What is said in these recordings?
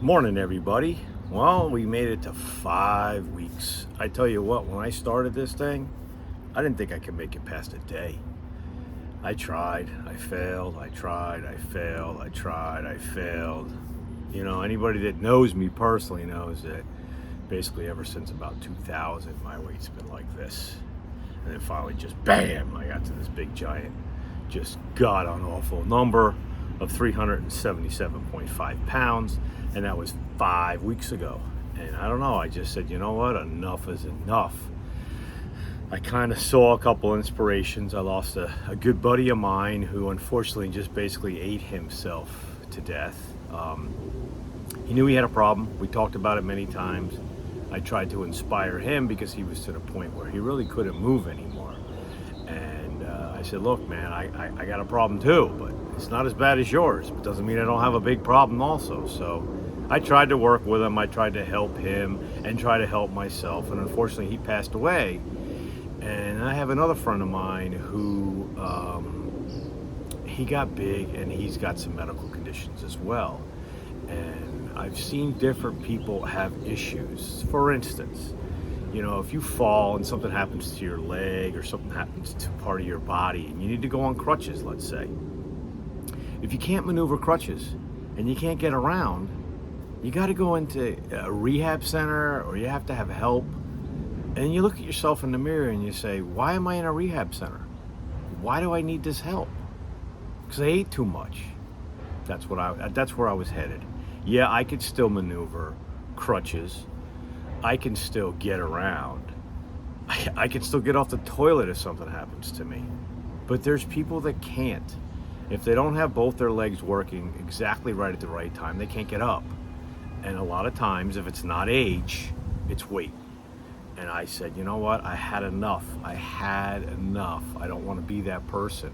Morning, everybody. Well, we made it to 5 weeks. I tell you what, when I started this thing, I didn't think I could make it past a day. I tried, I failed, I tried, I failed, I tried, I failed. You know, anybody that knows me personally knows that basically ever since about 2000, my weight's been like this. And then finally, just bam, I got to this big giant, just god awful number of 377.5 pounds. And that was 5 weeks ago. And I don't know, I just said, you know what, enough is enough. I kind of saw a couple inspirations. I lost a good buddy of mine who unfortunately just basically ate himself to death. He knew he had a problem. We talked about it many times. I tried to inspire him because he was to the point where he really couldn't move anymore. And I said, look, man, I got a problem too, but it's not as bad as yours. But doesn't mean I don't have a big problem also. So I tried to work with him. I tried to help him and try to help myself. And unfortunately, he passed away. And I have another friend of mine who he got big and he's got some medical conditions as well. And I've seen different people have issues. For instance, you know, if you fall and something happens to your leg or something happens to part of your body and you need to go on crutches, let's say. If you can't maneuver crutches and you can't get around, you got to go into a rehab center or you have to have help. And you look at yourself in the mirror and you say, why am I in a rehab center? Why do I need this help? Because I ate too much. That's where I was headed. Yeah, I could still maneuver crutches. I can still get around. I can still get off the toilet if something happens to me. But there's people that can't. If they don't have both their legs working exactly right at the right time, they can't get up. And a lot of times, if it's not age, it's weight. And I said, you know what? I had enough. I don't want to be that person.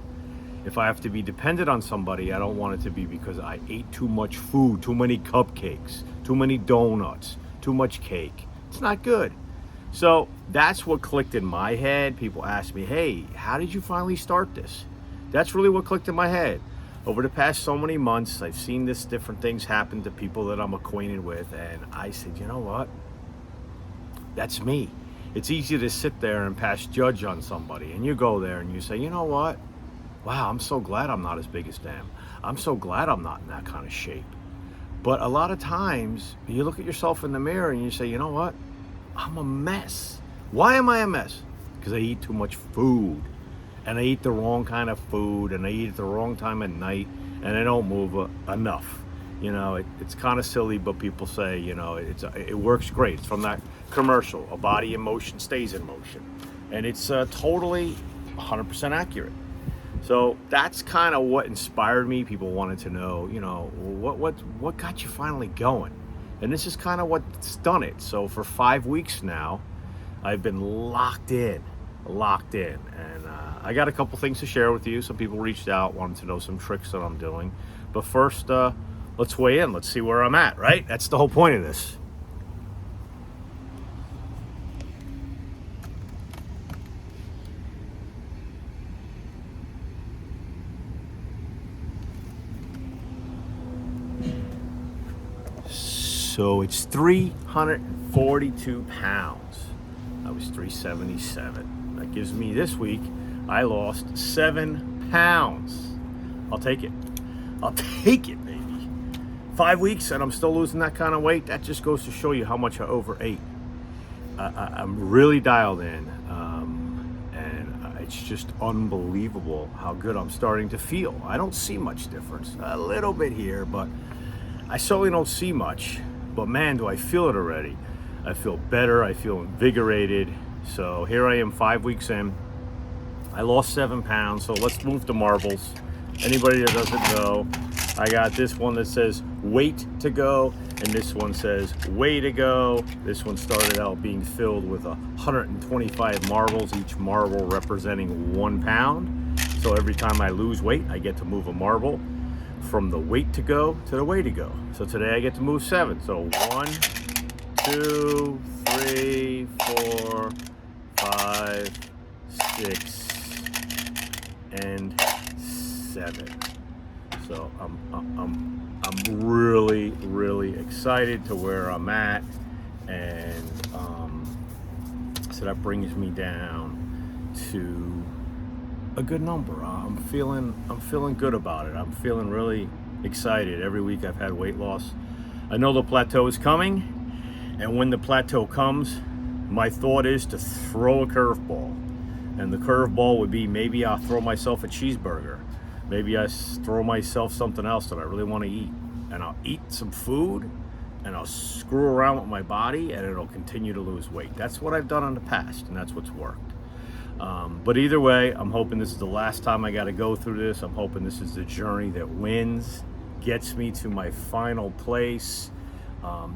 If I have to be dependent on somebody, I don't want it to be because I ate too much food, too many cupcakes, too many donuts, too much cake. It's not good. So that's what clicked in my head. People ask me, hey, how did you finally start this? That's really what clicked in my head. Over the past so many months, I've seen this different things happen to people that I'm acquainted with. And I said, you know what? That's me. It's easy to sit there and pass judge on somebody. And you go there and you say, you know what? Wow, I'm so glad I'm not as big as them. I'm so glad I'm not in that kind of shape. But a lot of times, you look at yourself in the mirror and you say, you know what? I'm a mess. Why am I a mess? Because I eat too much food. And I eat the wrong kind of food. And I eat at the wrong time at night. And I don't move enough. You know, it's kind of silly, but people say, you know, it works great. It's from that commercial, a body in motion stays in motion. And it's totally 100% accurate. So that's kind of what inspired me. People wanted to know, you know, what got you finally going? And this is kind of what's done it. So for 5 weeks now, I've been locked in. And I got a couple things to share with you. Some people reached out, wanted to know some tricks that I'm doing. But first, let's weigh in. Let's see where I'm at, right? That's the whole point of this. So it's 342 pounds. I was 377. That gives me this week, I lost 7 pounds. I'll take it. Baby. 5 weeks and I'm still losing that kind of weight. That just goes to show you how much I overate. I'm really dialed in. And it's just unbelievable how good I'm starting to feel. I don't see much difference. A little bit here, but I certainly don't see much. But man, do I feel it already. I feel better. I feel invigorated. So here I am 5 weeks in. I lost 7 pounds. So let's move to marbles. Anybody that doesn't know, I got this one that says weight to go. And this one says way to go. This one started out being filled with 125 marbles, each marble representing 1 pound. So every time I lose weight, I get to move a marble from the weight to go to the way to go. So today I get to move 7. So 1, 2, 3, 4, 5, 6, and 7. So I'm really excited excited to where I'm at, and so that brings me down to a good number. I'm feeling good about it. I'm feeling really excited. Every week I've had weight loss. I know the plateau is coming, and when the plateau comes, my thought is to throw a curveball. And the curveball would be, maybe I'll throw myself a cheeseburger. Maybe I throw myself something else that I really want to eat. And I'll eat some food, and I'll screw around with my body, and it'll continue to lose weight. That's what I've done in the past, and that's what's worked. But either way, I'm hoping this is the last time I got to go through this. I'm hoping this is the journey that wins, gets me to my final place,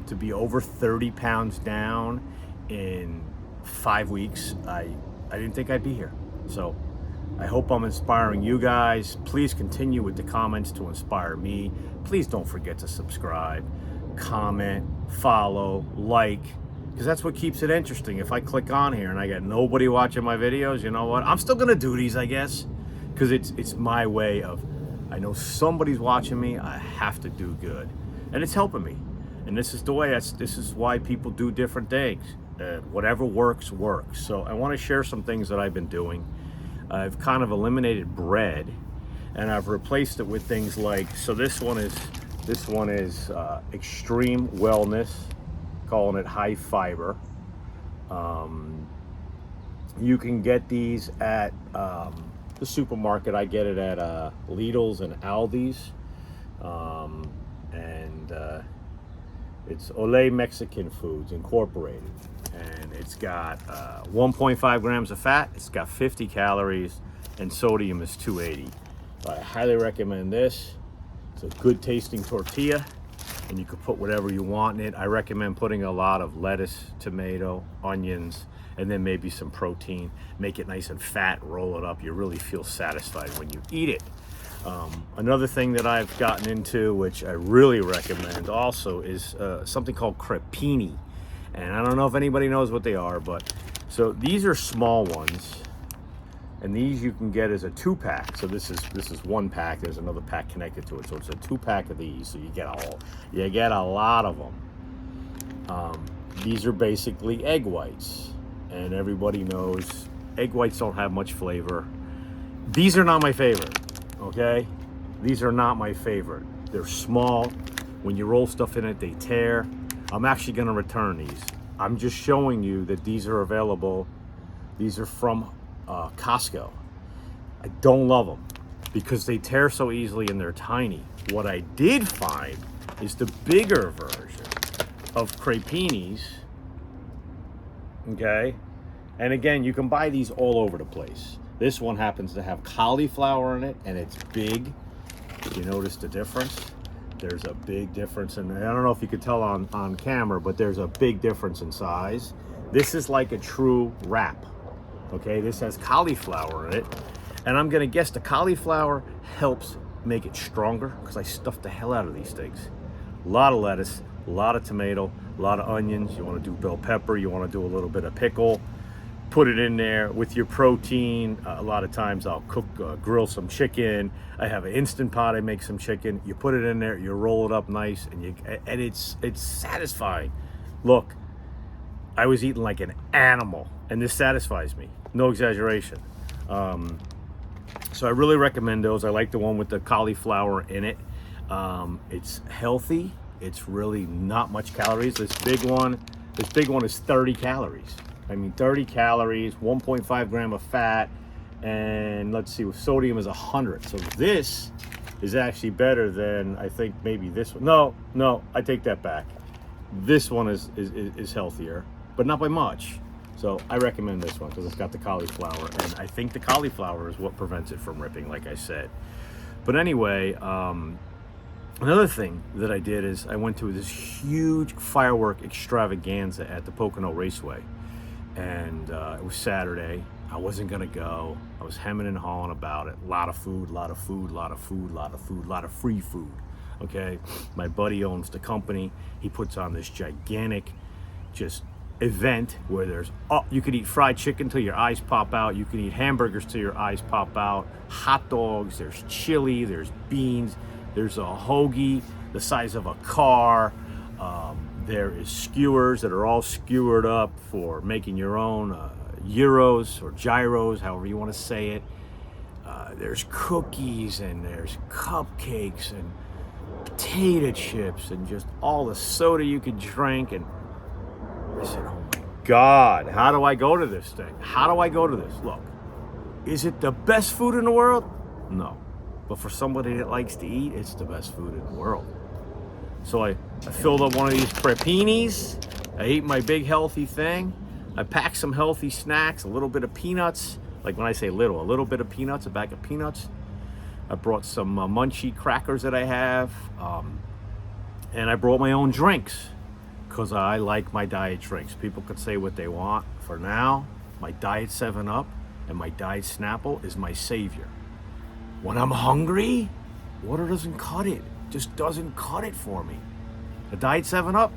to be over 30 pounds down in 5 weeks. I didn't think I'd be here. So I hope I'm inspiring you guys. Please continue with the comments to inspire me. Please don't forget to subscribe, comment, follow, like, because that's what keeps it interesting. If I click on here and I got nobody watching my videos, you know what? I'm still gonna do these, I guess, because it's my way of, I know somebody's watching me, I have to do good. And it's helping me. And this is the way, this is why people do different things. Whatever works, works. So I want to share some things that I've been doing. I've kind of eliminated bread, and I've replaced it with things like, so this one is Extreme Wellness, calling it high fiber. You can get these at the supermarket. I get it at Lidl's and Aldi's, and it's Olé Mexican Foods Incorporated, and it's got 1.5 grams of fat, it's got 50 calories, and sodium is 280. I highly recommend this. It's a good tasting tortilla, and you can put whatever you want in it. I recommend putting a lot of lettuce, tomato, onions, and then maybe some protein. Make it nice and fat, roll it up. You really feel satisfied when you eat it. Another thing that I've gotten into, which I really recommend also, is something called crepini. And I don't know if anybody knows what they are, but so these are small ones, and these you can get as a 2-pack. So this is 1 pack. There's another pack connected to it, so it's a 2-pack of these. So you get a lot of them. These are basically egg whites, and everybody knows egg whites don't have much flavor. These are not my favorite. Okay, these are not my favorite. They're small. When you roll stuff in it, they tear. I'm actually going to return these. I'm just showing you that these are available. These are from Costco. I don't love them because they tear so easily and they're tiny. What I did find is the bigger version of crepinis. Okay, and again, you can buy these all over the place. This one happens to have cauliflower in it, and it's big. You notice the difference? There's a big difference, and I don't know if you could tell on camera, but there's a big difference in size. This is like a true wrap. Okay, this has cauliflower in it, and I'm gonna guess the cauliflower helps make it stronger because I stuffed the hell out of these things. A lot of lettuce, a lot of tomato, a lot of onions. You want to do bell pepper, you want to do a little bit of pickle. Put it in there with your protein. A lot of times I'll grill some chicken. I have an Instant Pot, I make some chicken. You put it in there, you roll it up nice, and it's satisfying. Look, I was eating like an animal, and this satisfies me. No exaggeration. So I really recommend those. I like the one with the cauliflower in it. It's healthy. It's really not much calories. This big one is 30 calories. I mean, 30 calories, 1.5 gram of fat, and let's see, sodium is 100. So this is actually better than, I think, maybe this one. No, I take that back. This one is healthier, but not by much. So I recommend this one because it's got the cauliflower, and I think the cauliflower is what prevents it from ripping, like I said. But anyway, another thing that I did is I went to this huge firework extravaganza at the Pocono Raceway. And it was Saturday. I wasn't gonna go. I was hemming and hawing about it. A lot of food, a lot of free food. Okay, my buddy owns the company. He puts on this gigantic, just event where there's you could eat fried chicken till your eyes pop out. You can eat hamburgers till your eyes pop out. Hot dogs. There's chili. There's beans. There's a hoagie the size of a car. There is skewers that are all skewered up for making your own gyros or gyros, however you want to say it. There's cookies and there's cupcakes and potato chips and just all the soda you could drink. And I said, oh my God, how do I go to this thing? How do I go to this? Look, is it the best food in the world? No. But for somebody that likes to eat, it's the best food in the world. So I filled up one of these prepinis. I ate my big healthy thing. I packed some healthy snacks, a little bit of peanuts. Like when I say little, a little bit of peanuts, a bag of peanuts. I brought some munchie crackers that I have. And I brought my own drinks because I like my diet drinks. People could say what they want. For now, my Diet 7-Up and my Diet Snapple is my savior. When I'm hungry, water doesn't cut it. Just doesn't cut it for me. A Diet 7-Up,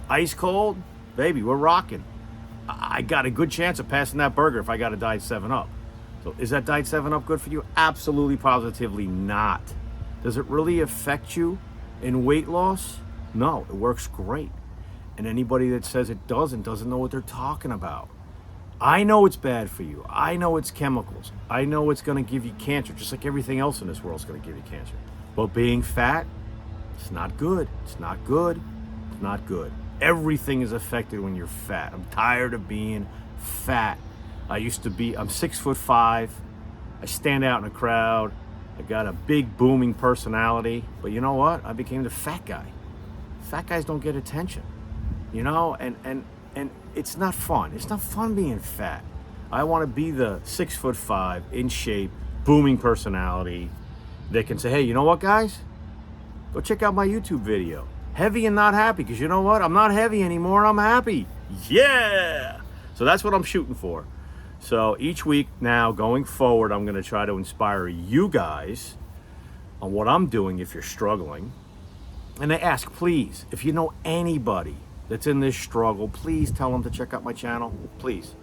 ice cold, baby, we're rocking. I got a good chance of passing that burger if I got a Diet 7-Up. So is that Diet 7-Up good for you? Absolutely, positively not. Does it really affect you in weight loss? No, it works great. And anybody that says it doesn't know what they're talking about. I know it's bad for you. I know it's chemicals. I know it's going to give you cancer, just like everything else in this world is going to give you cancer. But being fat, it's not good. It's not good. It's not good. Everything is affected when you're fat. I'm tired of being fat. I'm 6'5". I stand out in a crowd. I got a big booming personality. But you know what? I became the fat guy. Fat guys don't get attention. You know, and it's not fun. It's not fun being fat. I want to be the 6'5", in shape, booming personality that can say, hey, you know what, guys? Go check out my YouTube video. Heavy and not happy, because you know what? I'm not heavy anymore, I'm happy. Yeah! So that's what I'm shooting for. So each week now, going forward, I'm going to try to inspire you guys on what I'm doing if you're struggling. And I ask, please, if you know anybody that's in this struggle, please tell them to check out my channel. Please.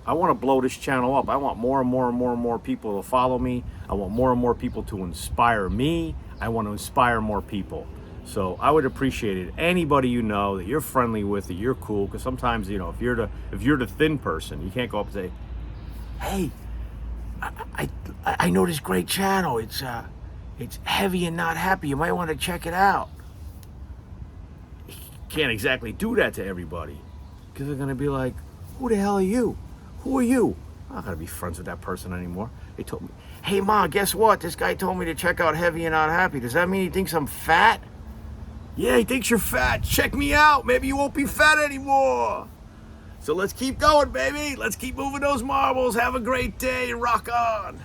I want to blow this channel up. I want more and more and more and more people to follow me. I want more and more people to inspire me. I want to inspire more people. So I would appreciate it. Anybody you know that you're friendly with, that you're cool, because sometimes, you know, if you're the thin person, you can't go up and say, hey, I know this great channel. It's Heavy and Not Happy. You might want to check it out. You can't exactly do that to everybody, because they're going to be like, who the hell are you? Who are you? I'm not going to be friends with that person anymore. They told me, hey, Ma, guess what? This guy told me to check out Heavy and Not Happy. Does that mean he thinks I'm fat? Yeah, he thinks you're fat. Check me out. Maybe you won't be fat anymore. So let's keep going, baby. Let's keep moving those marbles. Have a great day and rock on.